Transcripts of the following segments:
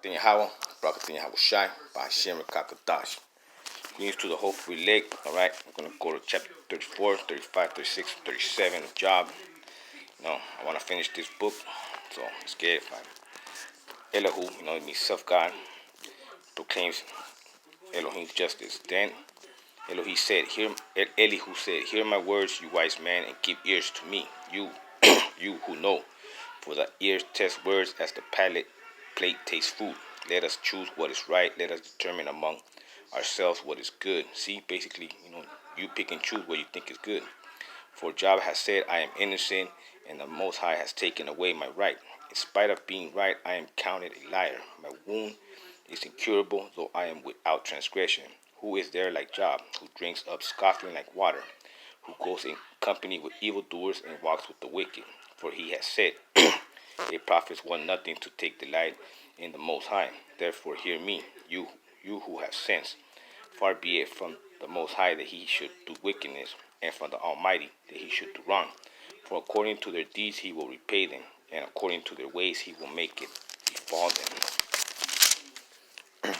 Brakatin Yahweh, Brakatin Yahweh Shai, by Hashem Kakadash. Greetings to the whole free leg. Alright, we're going to go to chapter 34, 35, 36, 37 of Job. I want to finish this book, so let's get it. Elihu, it means self-God, proclaims Elohim's justice. Then Elihu said, hear my words, you wise man, and give ears to me, you you who know. For the ears test words as the plate tastes food. Let us choose what is right. Let us determine among ourselves what is good. See, basically, you pick and choose what you think is good. For Job has said, I am innocent, and the Most High has taken away my right. In spite of being right, I am counted a liar. My wound is incurable, though I am without transgression. Who is there like Job, who drinks up scoffing like water, who goes in company with evildoers and walks with the wicked? For he has said, it profits one nothing to take delight in the Most High. Therefore hear me, you who have sense. Far be it from the Most High that he should do wickedness, and from the Almighty that he should do wrong. For according to their deeds he will repay them, and according to their ways he will make it befall them.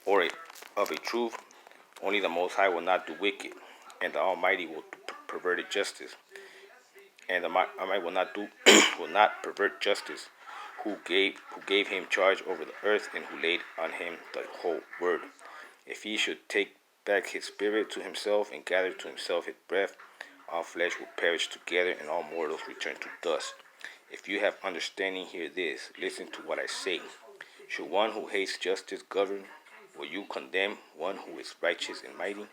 Or of a truth, only the Most High will not do wicked, and the Almighty will pervert justice. And the Almighty will not pervert justice, who gave him charge over the earth, and who laid on him the whole word. If he should take back his spirit to himself, and gather to himself his breath, all flesh will perish together, and all mortals return to dust. If you have understanding, hear this. Listen to what I say. Should one who hates justice govern? Will you condemn one who is righteous and mighty?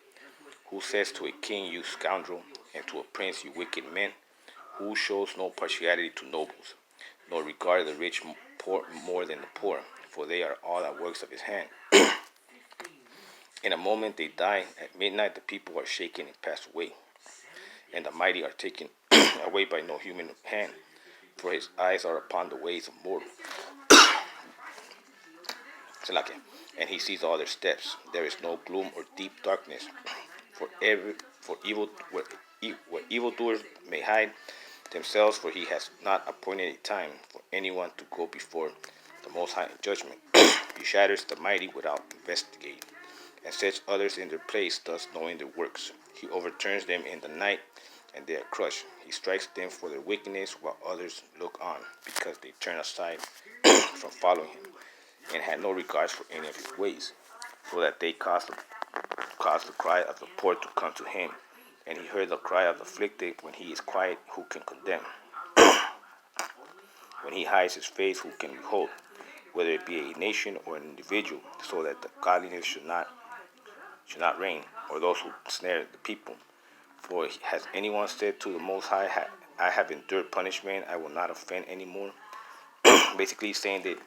Who says to a king, you scoundrel, and to a prince, you wicked men? Who shows no partiality to nobles, nor regard the rich more than the poor, for they are all the works of his hand. In a moment they die. At midnight the people are shaken and pass away, and the mighty are taken away by no human hand, for his eyes are upon the ways of mortals. And he sees all their steps. There is no gloom or deep darkness. Where evildoers may hide themselves, for he has not appointed a time for anyone to go before the Most High in judgment. He shatters the mighty without investigating, and sets others in their place, thus knowing their works. He overturns them in the night, and they are crushed. He strikes them for their wickedness, while others look on, because they turn aside from following him, and had no regards for any of his ways, so that they caused the cry of the poor to come to him. And he heard the cry of the afflicted. When he is quiet, who can condemn? When he hides his face, who can behold? Whether it be a nation or an individual, so that the godliness should not reign, or those who snare the people. For has anyone said to the Most High, I have endured punishment, I will not offend anymore? Basically saying that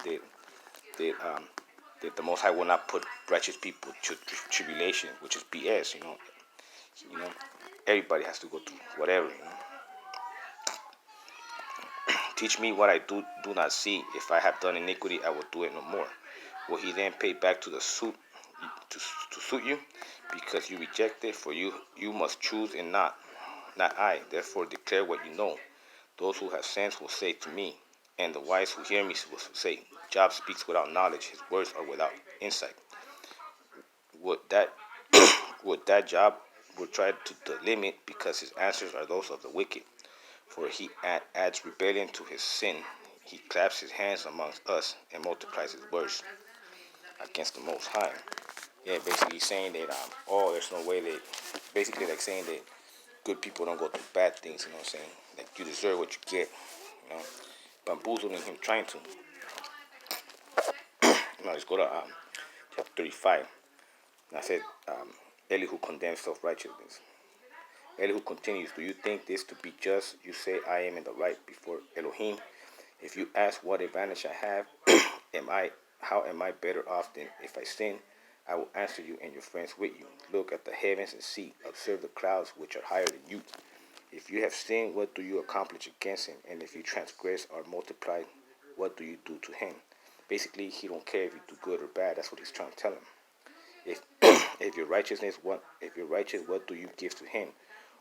the Most High will not put righteous people to tribulation, which is BS. Everybody has to go through whatever. Teach me what I do not see. If I have done iniquity, I will do it no more. Will he then pay back to suit you? Because you rejected, for you must choose, and not I. Therefore declare what you know. Those who have sense will say to me, and the wise who hear me will say, Job speaks without knowledge, his words are without insight. Would that Job would try to limit, because his answers are those of the wicked. For he adds rebellion to his sin. He claps his hands amongst us, and multiplies his words against the Most High. Yeah, basically saying that there's no way that, basically like saying that good people don't go through bad things. You know what I'm saying? Like you deserve what you get. Bamboozling him, trying to. Let's go to chapter 35. And I said, Elihu condemns self-righteousness. Elihu continues, do you think this to be just? You say, I am in the right before Elohim. If you ask what advantage I have, how am I better off than if I sin? I will answer you and your friends with you. Look at the heavens and see. Observe the clouds which are higher than you. If you have sinned, what do you accomplish against him? And if you transgress or multiply, what do you do to him? Basically, he don't care if you do good or bad. That's what he's trying to tell him. If you're righteous, what do you give to him?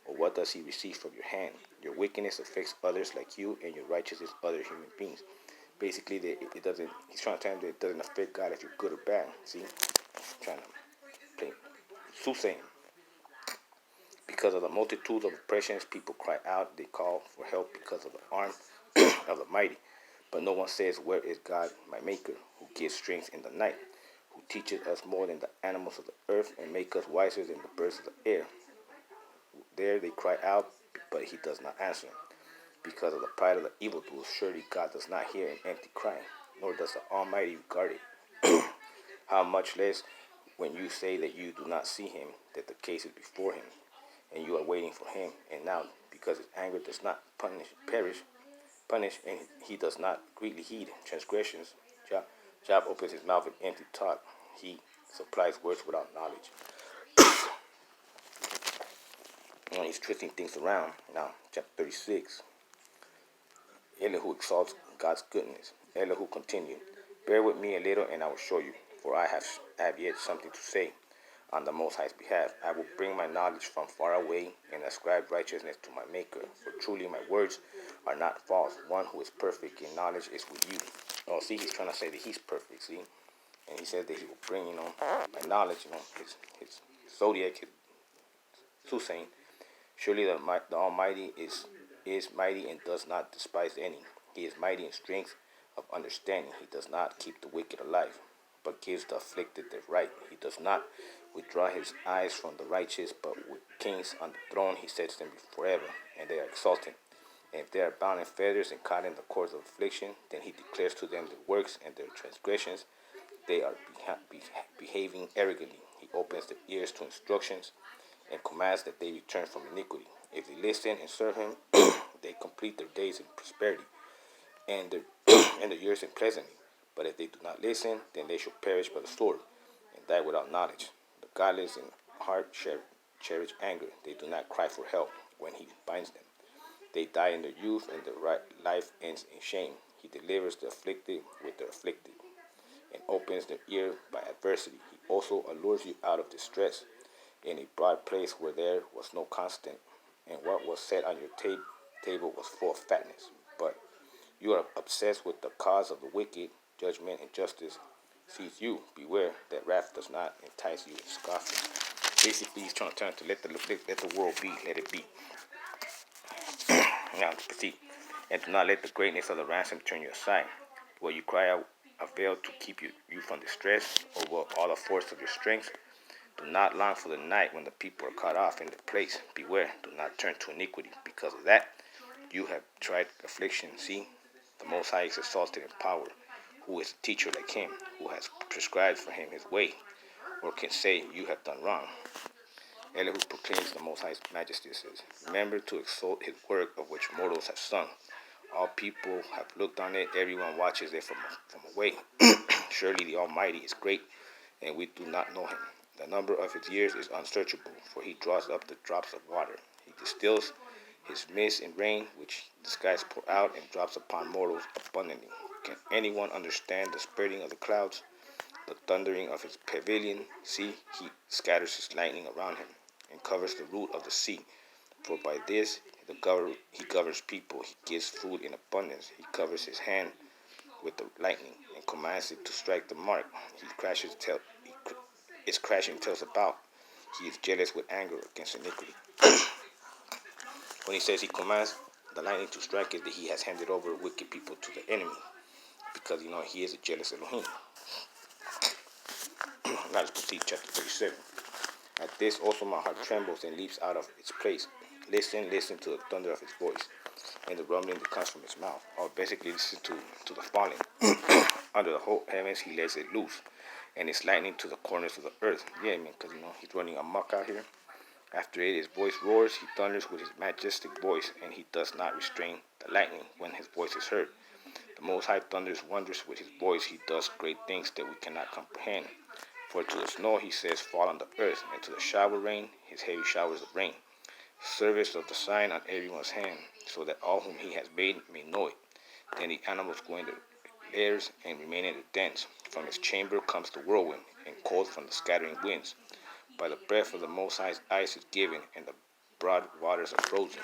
Or what does he receive from your hand? Your wickedness affects others like you, and your righteousness other human beings. Basically, it doesn't. He's trying to tell him that it doesn't affect God if you're good or bad. See, he's trying to play soothsaying. Because of the multitude of oppressions, people cry out. They call for help because of the arm of the mighty. But no one says, "Where is God, my Maker, who gives strength in the night, who teaches us more than the animals of the earth and make us wiser than the birds of the air?" There they cry out, but he does not answer. Because of the pride of the evildoers, surely God does not hear an empty cry, nor does the Almighty regard it. How much less when you say that you do not see him, that the case is before him, and you are waiting for him, and now, because his anger does not punish, and he does not greatly heed transgressions, Job opens his mouth with empty talk. He supplies words without knowledge. He's twisting things around. Now, chapter 36. Elihu exalts God's goodness. Elihu continued, "Bear with me a little, and I will show you, for I have yet something to say on the Most High's behalf. I will bring my knowledge from far away and ascribe righteousness to my Maker. For truly my words are not false. One who is perfect in knowledge is with you." Oh, see, he's trying to say that he's perfect, see? And he says that he will bring, my knowledge, his zodiac, his soothsaying. Surely the Almighty is mighty and does not despise any. He is mighty in strength of understanding. He does not keep the wicked alive, but gives the afflicted their right. He does not withdraw his eyes from the righteous, but with kings on the throne he sets them forever, and they are exalted. And if they are bound in fetters and caught in the cords of affliction, then he declares to them their works and their transgressions. They are behaving arrogantly. He opens their ears to instructions and commands that they return from iniquity. If they listen and serve him, they complete their days in prosperity and their years in pleasantly. But if they do not listen, then they shall perish by the sword and die without knowledge. The godless in heart cherish anger. They do not cry for help when he binds them. They die in their youth, and their life ends in shame. He delivers the afflicted with the afflicted and opens their ear by adversity. He also allures you out of distress in a broad place where there was no constant, and what was set on your table was full of fatness. But you are obsessed with the cause of the wicked. Judgment and justice seize you. Beware that wrath does not entice you in scoffing. Basically, he's trying to let the world be, let it be. Now, proceed. And do not let the greatness of the ransom turn you aside. Will you cry out, avail to keep you from distress, or will all the force of your strength? Do not long for the night when the people are cut off in their place. Beware, do not turn to iniquity. Because of that, you have tried affliction. See, the Most High is exalted in power. Who is a teacher like him, who has prescribed for him his way, or can say, you have done wrong? Elihu proclaims the Most High's majesty, says, remember to exalt his work of which mortals have sung. All people have looked on it, everyone watches it from away. Surely the Almighty is great, and we do not know him. The number of his years is unsearchable, for he draws up the drops of water. He distills his mist in rain, which the skies pour out and drops upon mortals abundantly. Can anyone understand the spreading of the clouds, the thundering of his pavilion? See, he scatters his lightning around him, and covers the root of the sea. For by this he governs people. He gives food in abundance. He covers his hand with the lightning, and commands it to strike the mark. Its crashing tells about. He is jealous with anger against iniquity. When he says he commands the lightning to strike it, that he has handed over wicked people to the enemy, because he is a jealous Elohim. Now let's proceed, chapter 37. At this also my heart trembles and leaps out of its place. Listen to the thunder of his voice, and the rumbling that comes from his mouth. Or basically listen to the falling. Under the whole heavens he lets it loose, and it's lightning to the corners of the earth. Yeah, man, because he's running amok out here. After it, his voice roars, he thunders with his majestic voice, and he does not restrain the lightning when his voice is heard. The Most High thunders wonders with his voice. He does great things that we cannot comprehend. For to the snow he says, fall on the earth, and to the shower rain, his heavy showers of rain. Service of the sign on everyone's hand, so that all whom he has made may know it. Then the animals go into lairs and remain in their dens. From his chamber comes the whirlwind, and cold from the scattering winds. By the breath of the Most High's ice is given, and the broad waters are frozen.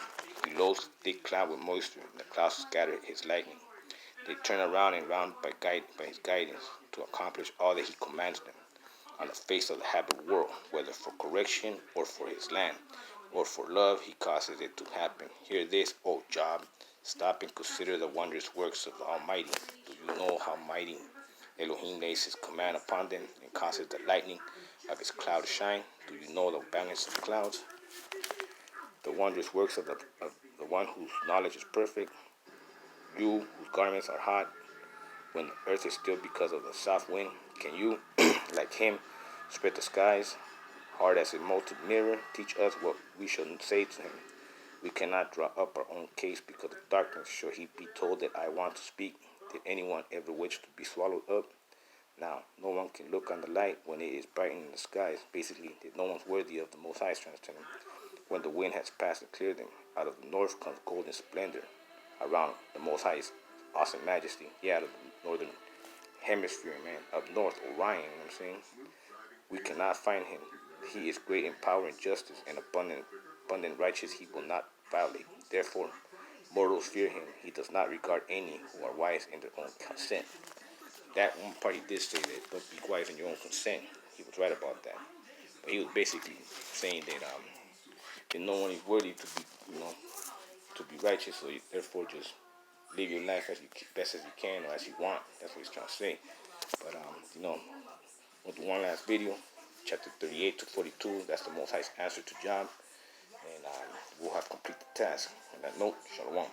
He loads the thick cloud with moisture, and the clouds scatter his lightning. They turn around and round by his guidance to accomplish all that he commands them on the face of the habit world, whether for correction or for his land, or for love, he causes it to happen. Hear this, O Job. Stop and consider the wondrous works of the Almighty. Do you know how mighty Elohim lays his command upon them and causes the lightning of his cloud to shine? Do you know the balance of clouds? The wondrous works of the one whose knowledge is perfect. You whose garments are hot when the earth is still because of the south wind. Can you, like him, spread the skies? Hard as a molten mirror, teach us what we shall say to him. We cannot draw up our own case because of darkness. Shall he be told that I want to speak? Did anyone ever wish to be swallowed up? Now, no one can look on the light when it is brightening the skies. Basically, that no one's worthy of the Most High's transcendence. When the wind has passed and cleared them, out of the north comes golden splendor around the Most High's awesome majesty. Yeah, out of the northern hemisphere, man. Up north, Orion, you know what I'm saying? We cannot find him. He is great in power and justice, and abundant righteous he will not violate. Therefore, mortals fear him. He does not regard any who are wise in their own consent. That one part he did say that, don't be wise in your own consent. He was right about that. But he was basically saying that no one is worthy to be, to be righteous, so therefore just live your life as best as you can or as you want. That's what he's trying to say. But with the one last video, chapter 38 to 42, that's the Most High's answer to Job. And we'll have completed the task. On that note, Shalom.